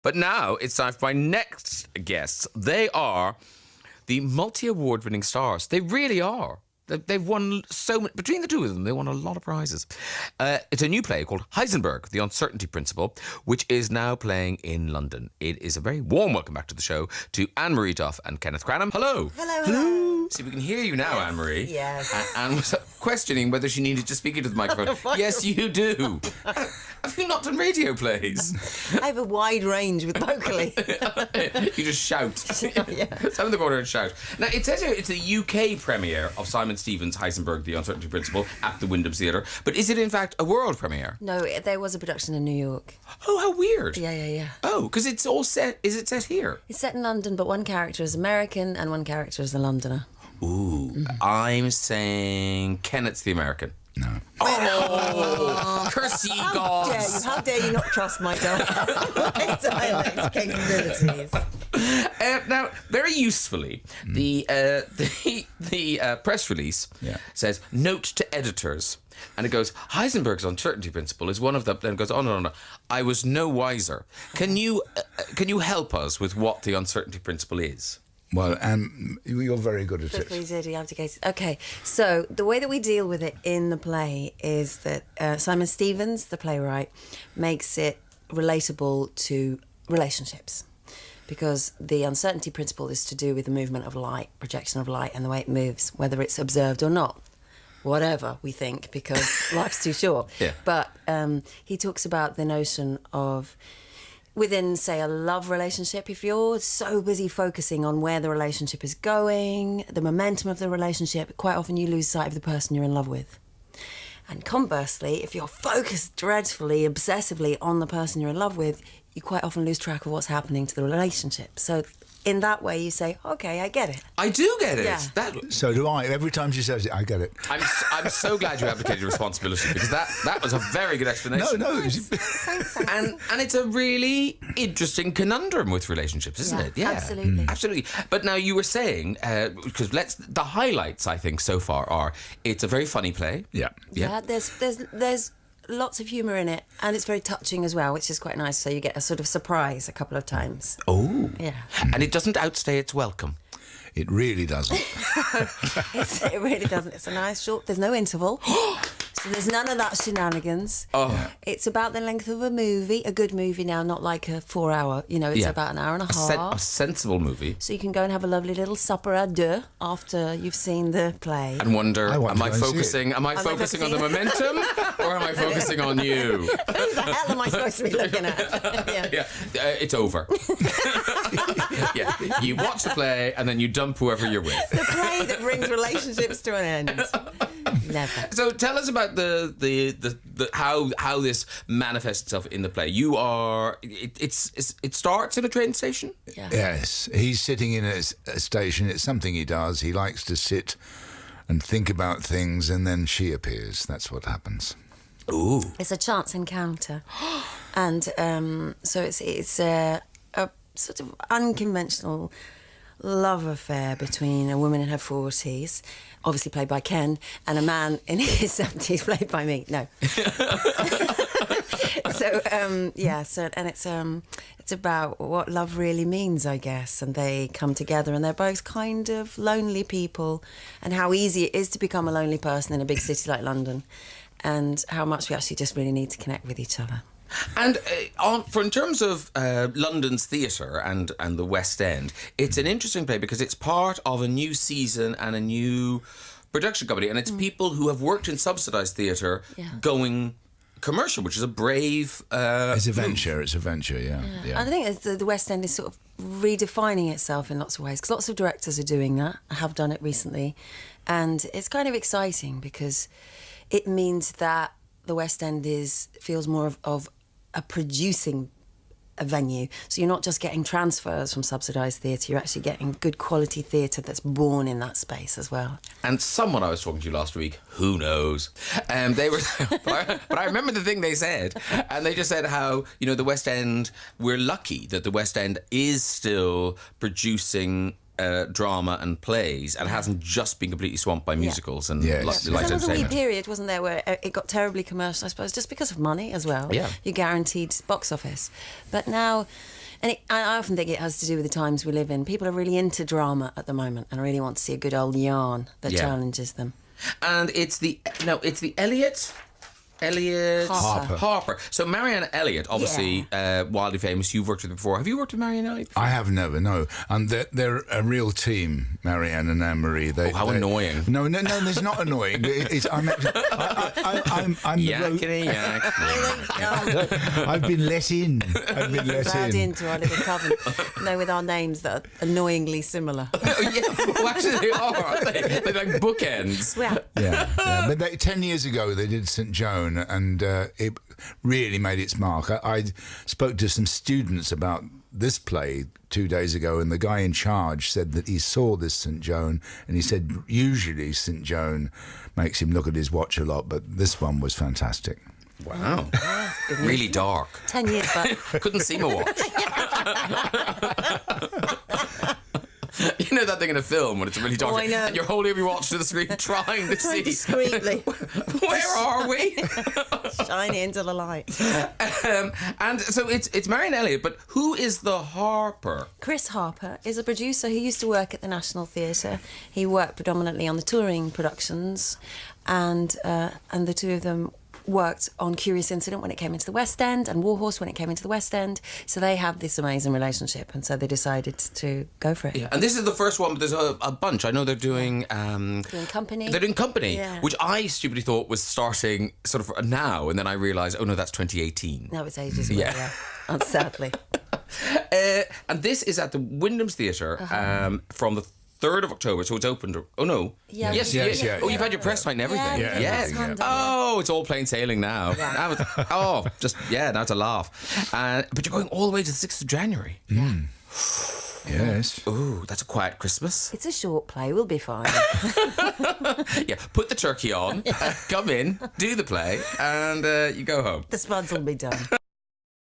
But now it's time for my next guests. They are the multi-award-winning stars. They really are. They've won so much. Between the two of them, they won a lot of prizes. It's a new play called Heisenberg, The Uncertainty Principle, which is now playing in London. It is a very warm welcome back to the show to Anne-Marie Duff and Kenneth Cranham. Hello. Hello. See, we can hear you now, Anne-Marie. Yes. Anne was questioning whether she needed to speak into the microphone. Yes, you do. Have you not done radio plays? I have a wide range with vocally. You just shout. Yeah. Stand in the corner and shout. Now, it says here it's a UK premiere of Simon Stevens' Heisenberg, The Uncertainty Principle at the Wyndham Theatre. But is it, in fact, a world premiere? No, there was a production in New York. Oh, how weird. Yeah. Oh, because it's all set... Is it set here? It's set in London, but one character is American and one character is a Londoner. Ooh. I'm saying Kenneth's the American. No. Oh, curse ye gods. How dare you not trust my dialect capabilities? Now, very usefully, the press release says, note to editors. And it goes, Heisenberg's uncertainty principle is one of them. Then it goes, oh, no. I was no wiser. Can you help us with what the uncertainty principle is? Well, you're very good at it. Please, Eddie, abdicated. Okay, so the way that we deal with it in the play is that Simon Stevens, the playwright, makes it relatable to relationships. Because the uncertainty principle is to do with the movement of light, projection of light, and the way it moves, whether it's observed or not. Whatever we think, because life's too short. Yeah. But he talks about the notion of, within, say, a love relationship, if you're so busy focusing on where the relationship is going, the momentum of the relationship, quite often you lose sight of the person you're in love with. And conversely, if you're focused dreadfully, obsessively on the person you're in love with, you quite often lose track of what's happening to the relationship. So in that way, you say, OK, I get it. I do get it. Yeah. So do I. Every time she says it, I get it. I'm so glad you abdicated responsibility, because that was a very good explanation. No. Thanks. And it's a really interesting conundrum with relationships, isn't it? Yeah, absolutely. But now you were saying, because the highlights, I think, so far are it's a very funny play. Yeah. There's lots of humour in it, and it's very touching as well, which is quite nice. So you get a sort of surprise a couple of times. Oh. Yeah. And it doesn't outstay its welcome. It really doesn't. It really doesn't. It's a nice short. There's no interval. So there's none of that shenanigans. Oh. Yeah. It's about the length of a movie, a good movie now, not like a 4 hour. It's about an hour and a half. A sensible movie. So you can go and have a lovely little supper à deux after you've seen the play. And wonder, am I focusing on the focusing? momentum, or am I focusing on you? Who the hell am I supposed to be looking at? It's over. Yeah, you watch the play and then you dump whoever you're with. The play that brings relationships to an end. Never. So tell us about the how this manifests itself in the play. It starts in a train station. Yeah. Yes, he's sitting in a station. It's something he does. He likes to sit and think about things, and then she appears. That's what happens. Ooh. It's a chance encounter, and so it's a sort of unconventional love affair between a woman in her 40s, obviously played by Ken, and a man in his 70s, played by me. No. It's about what love really means, I guess, and they come together, and they're both kind of lonely people, and how easy it is to become a lonely person in a big city like London, and how much we actually just really need to connect with each other. And in terms of London's theatre and the West End, it's an interesting play because it's part of a new season and a new production company, and it's people who have worked in subsidised theatre going commercial, which is a brave It's a venture, yeah. I think the West End is sort of redefining itself in lots of ways, because lots of directors are doing that, have done it recently, and it's kind of exciting because it means that the West End feels more of a producing a venue. So you're not just getting transfers from subsidised theatre, you're actually getting good quality theatre that's born in that space as well. And someone I was talking to last week, who knows, they were, but I remember the thing they said, and they just said how, the West End, we're lucky that the West End is still producing drama and plays, and hasn't just been completely swamped by musicals and light entertainment. There was a wee period, wasn't there, where it got terribly commercial, I suppose, just because of money as well. Yeah. You guaranteed box office. But now And I often think it has to do with the times we live in. People are really into drama at the moment and really want to see a good old yarn that challenges them. And it's the Elliott. Harper. So Marianne Elliott, obviously wildly famous. You've worked with her before. Have you worked with Marianne Elliott before? I have never, no. And they're a real team, Marianne and Anne-Marie. How annoying. No, it's not annoying. I'm I've been let in. Allowed into our little coven. With our names that are annoyingly similar. Well, actually they are, aren't they? They're like bookends. Yeah. But 10 years ago they did St. Joan, and it really made its mark. I spoke to some students about this play 2 days ago, and the guy in charge said that he saw this St. Joan, and he said usually St. Joan makes him look at his watch a lot, but this one was fantastic. Wow. Really dark. 10 years back. Couldn't see my watch. You know that thing in a film when it's really dark, I know. and you're holding your watch to the screen trying to see discreetly. Where are we? Shine it into the light. And so it's Marianne Elliott, but who is the Harper? Chris Harper is a producer who used to work at the National Theatre. He worked predominantly on the touring productions, and the two of them worked on Curious Incident when it came into the West End and Warhorse when it came into the West End. So they have this amazing relationship, and so they decided to go for it. Yeah, and this is the first one, but there's a bunch. I know they're doing... Doing Company. They're doing Company, Yeah. which I stupidly thought was starting sort of now, and then I realised, oh no, that's 2018. No, it's ages ago, Yeah. sadly. And this is at the Wyndham's Theatre from the 3rd of October, so it's opened. Oh no! Yeah. Yes. Oh, you've had your press night and everything. Yeah, yes. everything's Oh, it's all plain sailing now. Yeah. Now it's a laugh. But you're going all the way to the 6th of January. Yes. Ooh, that's a quiet Christmas. It's a short play, we'll be fine. Yeah, put the turkey on, come in, do the play, and you go home. The spuds will be done.